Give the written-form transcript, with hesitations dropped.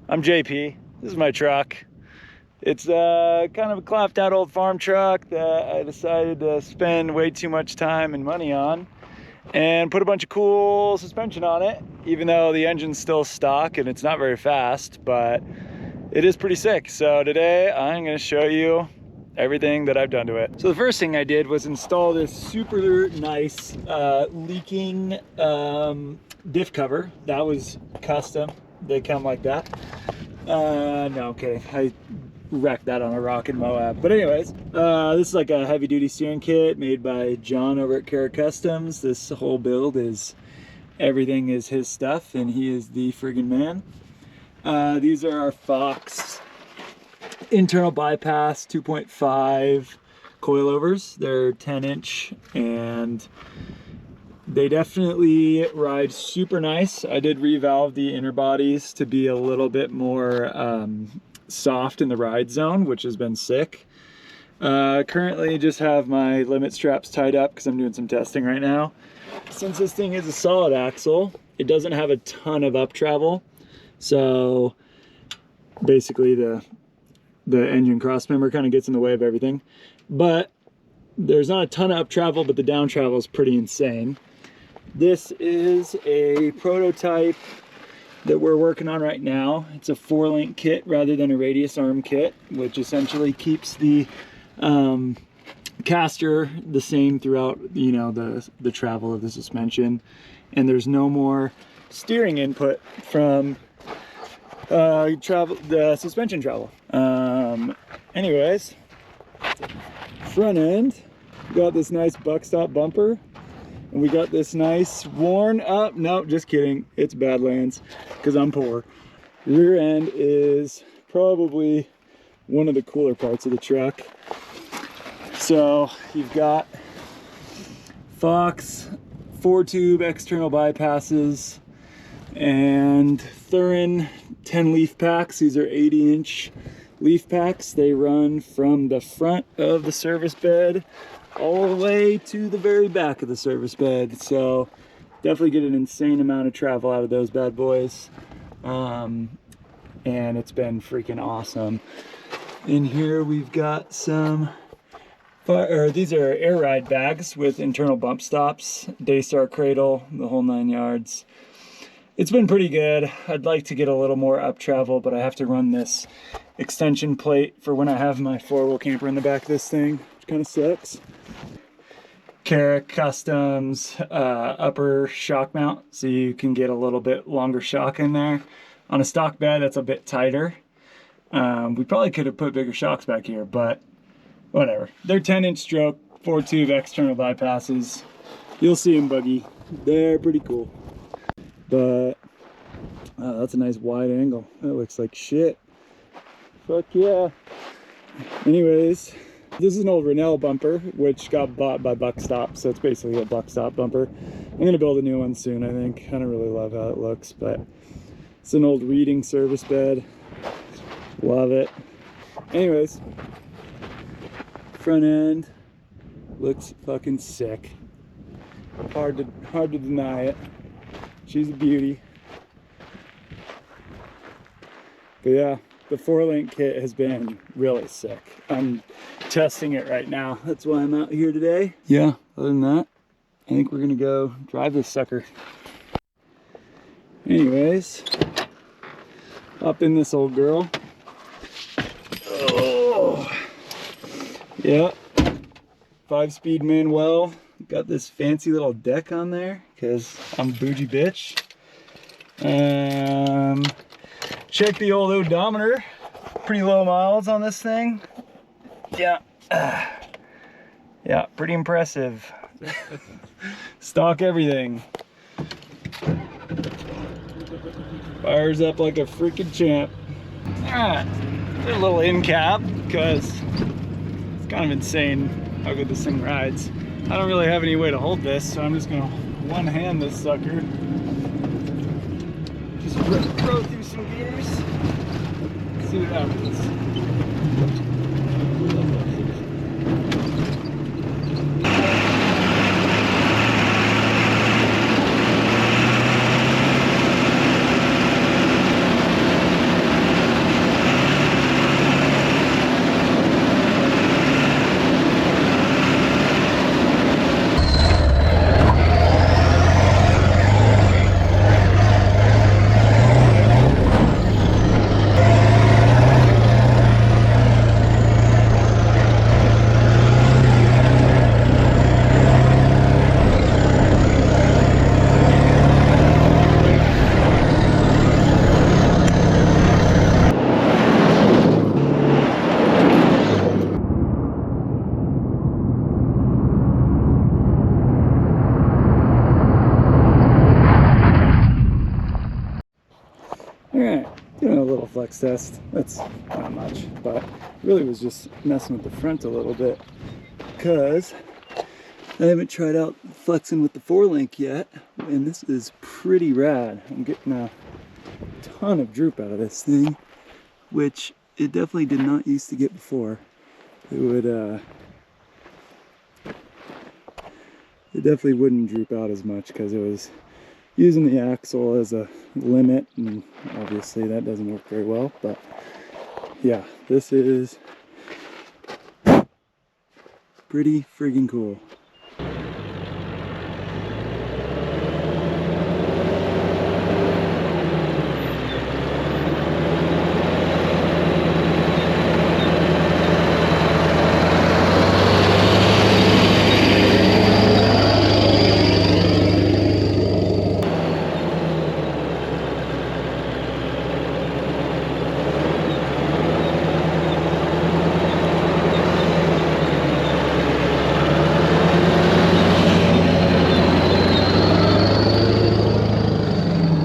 I'm JP. This is my truck. It's kind of a clapped out old farm truck that I decided to spend way too much time and money on and put a bunch of cool suspension on it, even though the engine's still stock and it's not very fast, but it is pretty sick. So today I'm going to show you everything that I've done to it. So the first thing I did was install this super nice leaking diff cover. That was custom. They come like that. No, I'm kidding. I wrecked that on a rock in Moab. But anyways, this is like a heavy duty steering kit made by John over at Carrick Customs. This whole build is, everything is his stuff and he is the friggin' man. These are our Fox internal bypass 2.5 coilovers. They're 10-inch and they definitely ride super nice. I did revalve the inner bodies to be a little bit more soft in the ride zone, which has been sick. Currently just have my limit straps tied up because I'm doing some testing right now. Since this thing is a solid axle, it doesn't have a ton of up travel. So basically the engine cross member kind of gets in the way of everything. But there's not a ton of up travel, but the down travel is pretty insane. This is a prototype that we're working on right now. It's a 4-link kit rather than a radius arm kit, which essentially keeps the caster the same throughout, you know, the travel of the suspension. And there's no more steering input from the suspension travel. Anyways, front end, we got this nice buck stop bumper, and we got this nice worn up, no, just kidding, it's Badlands because I'm poor. Rear end is probably one of the cooler parts of the truck. So you've got Fox 4-tube external bypasses and Thurin 10 leaf packs. These are 80-inch leaf packs. They run from the front of the service bed all the way to the very back of the service bed. So definitely get an insane amount of travel out of those bad boys. And it's been freaking awesome. In here we've got some these are air ride bags with internal bump stops, Daystar cradle, the whole 9 yards. It's been pretty good. I'd like to get a little more up travel, but I have to run this extension plate for when I have my 4-wheel camper in the back of this thing, which kind of sucks. Carrick Customs upper shock mount, so you can get a little bit longer shock in there. On a stock bed, that's a bit tighter. We probably could have put bigger shocks back here, but whatever. They're 10-inch stroke, 4-tube external bypasses. You'll see them buggy. They're pretty cool. But that's a nice wide angle. That looks like shit. Fuck yeah. Anyways, this is an old Rennell bumper, which got bought by Buckstop, so it's basically a Buckstop bumper. I'm gonna build a new one soon, I think. I don't really love how it looks, but it's an old Reading service bed. Love it. Anyways, front end looks fucking sick. Hard to deny it. She's a beauty. But yeah, the 4-link kit has been really sick. I'm testing it right now. That's why I'm out here today. Yeah, other than that, I think we're gonna go drive this sucker. Anyways, up in this old girl. Oh, yeah, 5-speed Manuel. Got this fancy little deck on there because I'm a bougie bitch. Check the old odometer. Pretty low miles on this thing. Yeah. Yeah, pretty impressive. Stock everything. Fires up like a freaking champ. Alright, a little end cap because it's kind of insane how good this thing rides. I don't really have any way to hold this, so I'm just gonna one-hand this sucker. Just throw through some gears. See what happens. doing a little flex test. That's not much, but really was just messing with the front a little bit because I haven't tried out flexing with the 4-link yet, and this is pretty rad. I'm getting a ton of droop out of this thing, which it definitely did not used to get before. It definitely wouldn't droop out as much because it was using the axle as a limit, and obviously that doesn't work very well. But yeah, this is pretty friggin' cool.